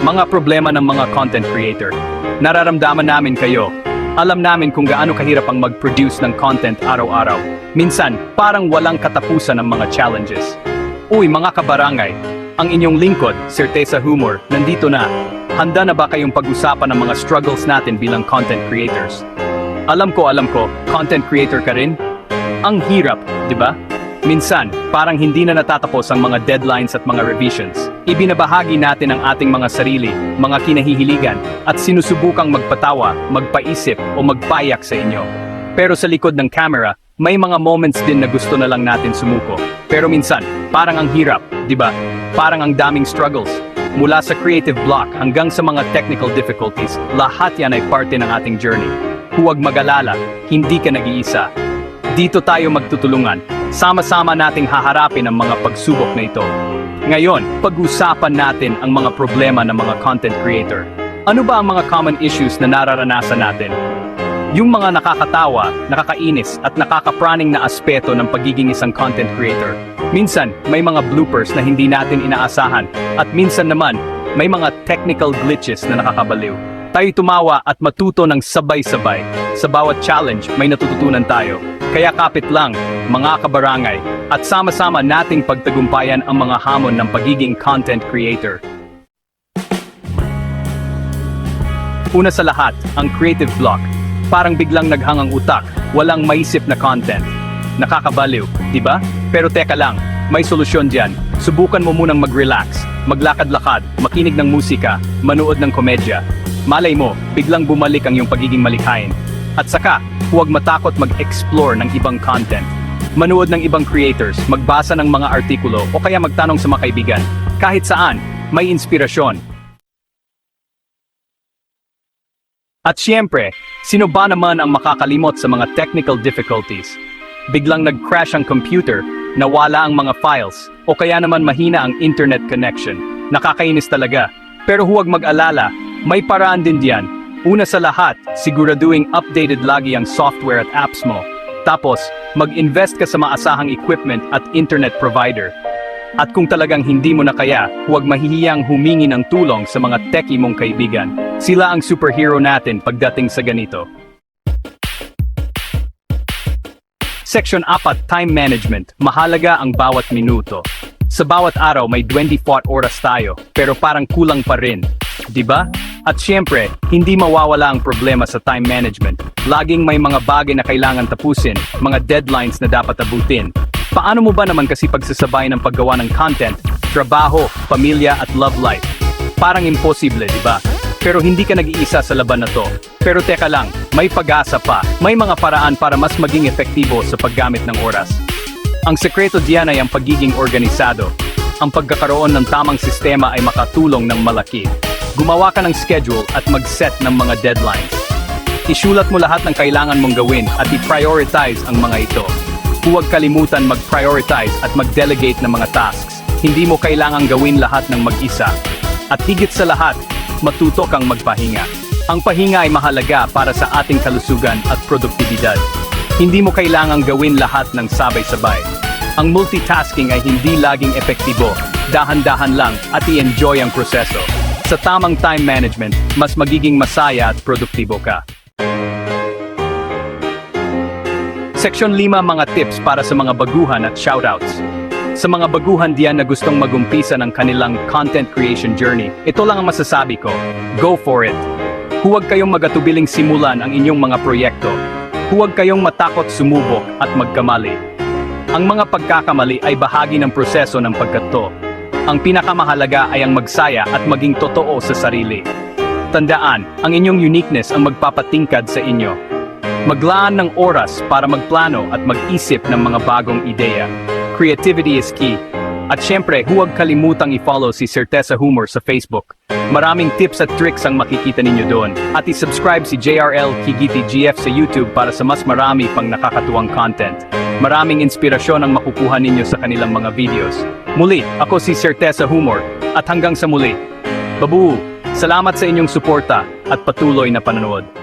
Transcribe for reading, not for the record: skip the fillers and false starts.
mga problema ng mga content creator. Nararamdaman namin kayo. Alam namin kung gaano kahirap ang mag-produce ng content araw-araw. Minsan, parang walang katapusan ng mga challenges. Uy mga kabarangay, ang inyong lingkod, Certeza Humor, nandito na. Handa na ba kayong pag-usapan ng mga struggles natin bilang content creators? Alam ko, content creator ka rin? Ang hirap, di ba? Minsan, parang hindi na natatapos ang mga deadlines at mga revisions. Ibinabahagi natin ang ating mga sarili, mga kinahihiligan, at sinusubukang magpatawa, magpaisip, o magpayak sa inyo. Pero sa likod ng camera, may mga moments din na gusto na lang natin sumuko. Pero minsan, parang ang hirap, di ba? Parang ang daming struggles. Mula sa creative block hanggang sa mga technical difficulties, lahat yan ay parte ng ating journey. Huwag mag-alala, hindi ka nag-iisa. Dito tayo magtutulungan, sama-sama nating haharapin ang mga pagsubok na ito. Ngayon, pag-usapan natin ang mga problema ng mga content creator. Ano ba ang mga common issues na nararanasan natin? Yung mga nakakatawa, nakakainis at nakakapraning na aspeto ng pagiging isang content creator. Minsan, may mga bloopers na hindi natin inaasahan at minsan naman, may mga technical glitches na nakakabaliw. Tayo tumawa at matuto ng sabay-sabay. Sa bawat challenge, may natututunan tayo. Kaya kapit lang, mga kabarangay, at sama-sama nating pagtagumpayan ang mga hamon ng pagiging content creator. Una sa lahat, ang creative block. Parang biglang naghangang utak, walang maisip na content. Nakakabaliw, di ba? Pero teka lang, may solusyon diyan. Subukan mo munang mag-relax, maglakad-lakad, makinig ng musika, manood ng komedya. Malay mo, biglang bumalik ang iyong pagiging malikhain. At saka, huwag matakot mag-explore ng ibang content. Manood ng ibang creators, magbasa ng mga artikulo o kaya magtanong sa mga kaibigan. Kahit saan, may inspirasyon. At siyempre, sino ba naman ang makakalimot sa mga technical difficulties? Biglang nag-crash ang computer, nawala ang mga files, o kaya naman mahina ang internet connection. Nakakainis talaga. Pero huwag mag-alala, may paraan din diyan. Una sa lahat, siguraduhin updated lagi ang software at apps mo. Tapos, mag-invest ka sa maasahang equipment at internet provider. At kung talagang hindi mo na kaya, huwag mahihiyang humingi ng tulong sa mga techie mong kaibigan. Sila ang superhero natin pagdating sa ganito. Section 4, Time Management. Mahalaga ang bawat minuto. Sa bawat araw may 24 oras tayo, pero parang kulang pa rin. Diba? At syempre, hindi mawawala ang problema sa time management. Laging may mga bagay na kailangan tapusin, mga deadlines na dapat abutin. Paano mo ba naman kasi pagsasabay ng paggawa ng content, trabaho, pamilya at love life? Parang imposible, diba? Pero hindi ka nag-iisa sa laban na to. Pero teka lang, may pag-asa pa. May mga paraan para mas maging epektibo sa paggamit ng oras. Ang sekreto diyan ay ang pagiging organisado. Ang pagkakaroon ng tamang sistema ay makatulong ng malaki. Gumawa ka ng schedule at mag-set ng mga deadlines. Isulat mo lahat ng kailangan mong gawin at i-prioritize ang mga ito. Huwag kalimutan mag-prioritize at mag-delegate ng mga tasks. Hindi mo kailangang gawin lahat ng mag-isa. At higit sa lahat, matuto kang magpahinga. Ang pahinga ay mahalaga para sa ating kalusugan at produktibidad. Hindi mo kailangang gawin lahat ng sabay-sabay. Ang multitasking ay hindi laging epektibo. Dahan-dahan lang at i-enjoy ang proseso. Sa tamang time management, mas magiging masaya at produktibo ka. Section 5, mga tips para sa mga baguhan at shoutouts. Sa mga baguhan diyan na gustong magumpisa ng kanilang content creation journey, ito lang ang masasabi ko, go for it. Huwag kayong magatubiling simulan ang inyong mga proyekto. Huwag kayong matakot sumubok at magkamali. Ang mga pagkakamali ay bahagi ng proseso ng pagkatto. Ang pinakamahalaga ay ang magsaya at maging totoo sa sarili. Tandaan, ang inyong uniqueness ang magpapatingkad sa inyo. Maglaan ng oras para magplano at mag-isip ng mga bagong ideya. Creativity is key. At syempre, huwag kalimutang i-follow si Certeza Humor sa Facebook. Maraming tips at tricks ang makikita ninyo doon. At i-subscribe si JRL Kigiti GF sa YouTube para sa mas marami pang nakakatuwang content. Maraming inspirasyon ang makukuha ninyo sa kanilang mga videos. Muli, ako si Certeza Humor, at hanggang sa muli. Babu, salamat sa inyong suporta at patuloy na panonood.